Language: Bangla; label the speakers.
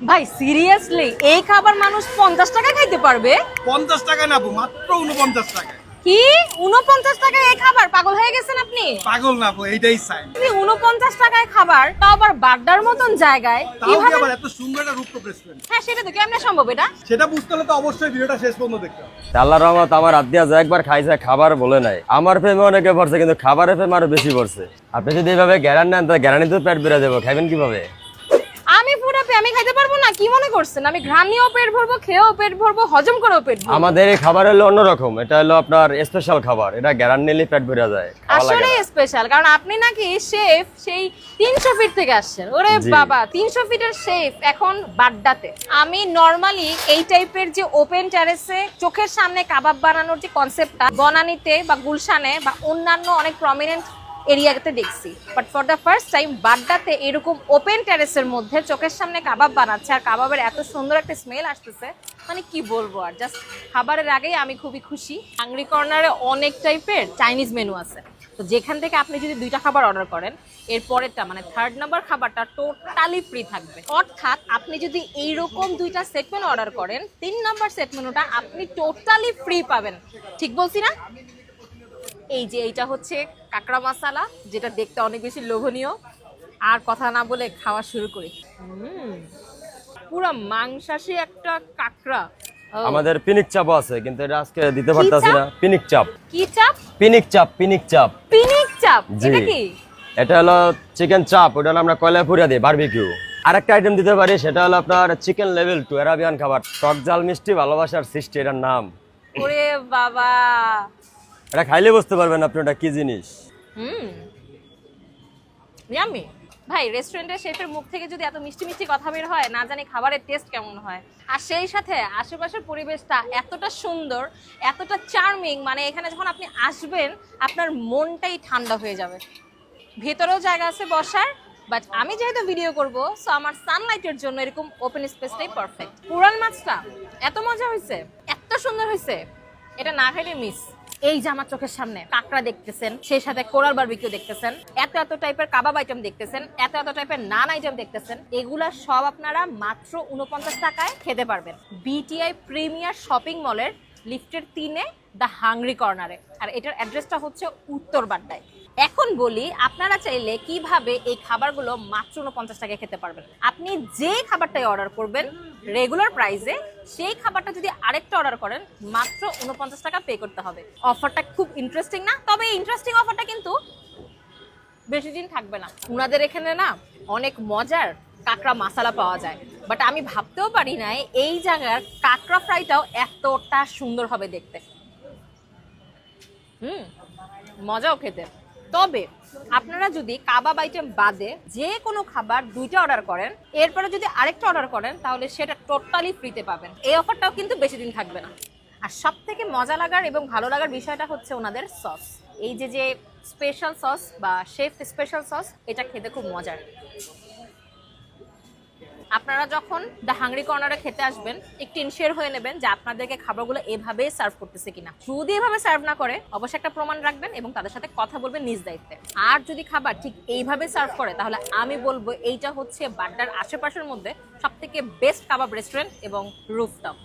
Speaker 1: ভাই সিরিয়াসলি এই খাবার মানুষ 50 টাকা খাইতে পারবে?
Speaker 2: 50 টাকা না, মাত্র 49 টাকা।
Speaker 1: কি 49 টাকায় এই খাবার? পাগল হয়ে গেছেন আপনি?
Speaker 2: পাগল না, এইটাই চাই।
Speaker 1: 49 টাকায় খাবার, তাও আবার বাড্ডার মতন জায়গায়,
Speaker 2: তাও কি আবার এত সুন্দর একটা রূপটপ রেস্টুরেন্ট?
Speaker 1: হ্যাঁ সেটা তো কেমনে সম্ভব এটা?
Speaker 2: সেটা বুঝতে হলে তো অবশ্যই ভিডিওটা শেষ পর্যন্ত দেখতে হবে।
Speaker 3: আল্লাহর রহমত, আমার আত্মীয় যে একবার খাইছে খাবার বলে নাই। আমার প্রেমে অনেকে পড়ছে, কিন্তু খাবারের প্রেমে আরো বেশি পড়ছে। আপনি যদি এইভাবে গ্যারান্টি নেন তাহলে গ্যারান্টি তো পেট বেড়ে যাবো, খাবেন কিভাবে?
Speaker 1: আমি পুরো আমি খাইতে পারবো না? কি মনে করছেন আমি ঘ্রাণ নিয়েও পেট ভরবো, খেয়েও পেট ভরবো, হজম করেও পেট ভরবো?
Speaker 3: আমাদের এই খাবার হলো অন্যরকম, এটা হলো আপনার স্পেশাল খাবার, এটা গ্যারান্টি নিলে পেট বেড়ে যায়, খাওয়া লাগে
Speaker 1: আসলে
Speaker 3: না।
Speaker 1: স্পেশাল, কারণ আপনি নাকি শেফ সেই 300 ফিট থেকে আসছেন। ওরে
Speaker 3: জি।
Speaker 1: বাবা, 300 ফিটের শেফ এখন বাড্ডাতে। আমি নরমালি এই টাইপের যে ওপেন টেরেসে চোখের সামনে কাবাব বানানোর যে কনসেপ্টটা বনানীতে বা গুলশানে বা অন্যান্য অনেক প্রমিনেন্ট এরিয়াতে দেখছি, but for the first time বাড্ডাতে এরকম ওপেন টেরেসের মধ্যে চোখের সামনে কাবাব বানাচ্ছে, আর কাবাবের এত সুন্দর একটা স্মেল আসতেছে, মানে কি বলবো। আর জাস্ট খাবারের আগেই আমি খুবই খুশি। হাংরি কর্নারে অনেক টাইপের চাইনিজ মেনু আছে, তো যেখান থেকে আপনি যদি 2টা খাবার অর্ডার করেন, এর পরেরটা মানে 3rd নাম্বার খাবারটা টোটালি ফ্রি থাকবে। অর্থাৎ আপনি যদি এইরকম 2টা সেট মেনু অর্ডার করেন, 3 নাম্বার সেট মেনুটা আপনি টোটালি ফ্রি পাবেন। ঠিক বলছি না? এই যে এইটা হচ্ছে কাঁকড়া মশলা, যেটা দেখতে অনেক বেশি লোভনীয়। আর কথা না বলে খাওয়া শুরু করি। পুরো মাংসাশী একটা কাঁকড়া। ও,
Speaker 3: আমাদের পিনিক চাপও আছে, কিন্তু এটা আজকে দিতে
Speaker 1: কি
Speaker 3: পারতাছি
Speaker 1: চাপ?
Speaker 3: না। পিনিক চাপ,
Speaker 1: কি চাপ?
Speaker 3: পিনিক চাপ, পিনিক চাপ।
Speaker 1: পিনিক চাপ?
Speaker 3: জি।
Speaker 1: এটা কি?
Speaker 3: এটা হলো চিকেন চাপ, ওটা হলো আমরা কয়লায় পুড়িয়ে দিই, বারবিকিউ। আরেকটা আইটেম দিতে পারি, সেটা হলো আপনার চিকেন লেভেল 2 আরাবিয়ান খাবার, টক ঝাল মিষ্টি ভালোবাসার সৃষ্টি, এটার নাম।
Speaker 1: ওরে বাবা।
Speaker 3: এটা খাইলে বুঝতে পারবেন আপনি ওটা কি জিনিস।
Speaker 1: ইয়াম্মি। ভাই রেস্টুরেন্টের শেফের মুখ থেকে যদি এত মিষ্টি মিষ্টি কথা বের হয়, না জানি খাবারের টেস্ট কেমন হয়। আর সেই সাথে আশেপাশের পরিবেশটা এতটা সুন্দর, এতটা চার্মিং, মানে এখানে যখন আপনি আসবেন আপনার মনটাই ঠান্ডা হয়ে যাবে। ভেতরেও জায়গা আছে বসার, বাট আমি যেহেতু ভিডিও করব, সো আমার সানলাইটের জন্য এরকম ওপেন স্পেসটাই পারফেক্ট। পুরান মাছটা এত মজা হয়েছে, এত সুন্দর হয়েছে, এটা না খাইলে মিস। এই যে আমার চোখের সামনে কাঁকড়া দেখতেছেন, সেই সাথে কোরাল বারবিকিউ দেখতেছেন, এত এত টাইপের কাবাব আইটেম দেখতেছেন, এত এত টাইপের নান আইটেম দেখতেছেন, এগুলা সব আপনারা মাত্র 49 টাকায় খেতে পারবেন বিটিআই প্রিমিয়ার শপিং মলের লিফটের 3-এ দ্য হাংরি কর্নারে। আর এটার অ্যাড্রেসটা হচ্ছে উত্তর বাড্ডায়। এখন বলি, আপনারা চাইলে কিভাবে এই খাবারগুলো মাত্র 49 টাকায় খেতে পারবেন। আপনি যে খাবারটাই অর্ডার করবেন রেগুলার প্রাইসে, সেই খাবারটা যদি আরেকটা অর্ডার করেন মাত্র 49 টাকা পে করতে হবে। অফারটা খুব ইন্টারেস্টিং না? তবে এই ইন্টারেস্টিং অফারটা কিন্তু বেশি দিন থাকবে না। উনাদের এখানে না অনেক মজার কাঁকড়া মশলা পাওয়া যায়, বাট আমি ভাবতেও পারি নাই এই জায়গার কাঁকড়া ফ্রাইটাও এতটা সুন্দর হবে দেখতে। মজাও খেতে। তবে আপনারা যদি কাবাব আইটেম বাদে যে কোনো খাবার 2টা অর্ডার করেন, এরপরে যদি আরেকটা অর্ডার করেন, তাহলে সেটা টোটালি ফ্রিতে পাবেন। এই অফারটাও কিন্তু বেশি দিন থাকবে না। আর সব থেকে মজা লাগার এবং ভালো লাগার বিষয়টা হচ্ছে ওনাদের সস। এই যে যে স্পেশাল সস বা শেফ স্পেশাল সস, এটা খেতে খুব মজার। আপনারা যখন দ্য হাংরি কর্নারে খেতে আসবেন, একটু ইনশিওর হয়ে নেবেন যে আপনাদেরকে খাবারগুলো এভাবেই সার্ভ করতেছে কিনা। যদি এভাবে সার্ভ না করে অবশ্যই একটা প্রমাণ রাখবেন এবং তাদের সাথে কথা বলবেন নিজ দায়িত্বে। আর যদি খাবার ঠিক এইভাবে সার্ভ করে, তাহলে আমি বলবো এইটা হচ্ছে বাড্ডার আশেপাশের মধ্যে সবথেকে বেস্ট কাবাব রেস্টুরেন্ট এবং রুফটপ।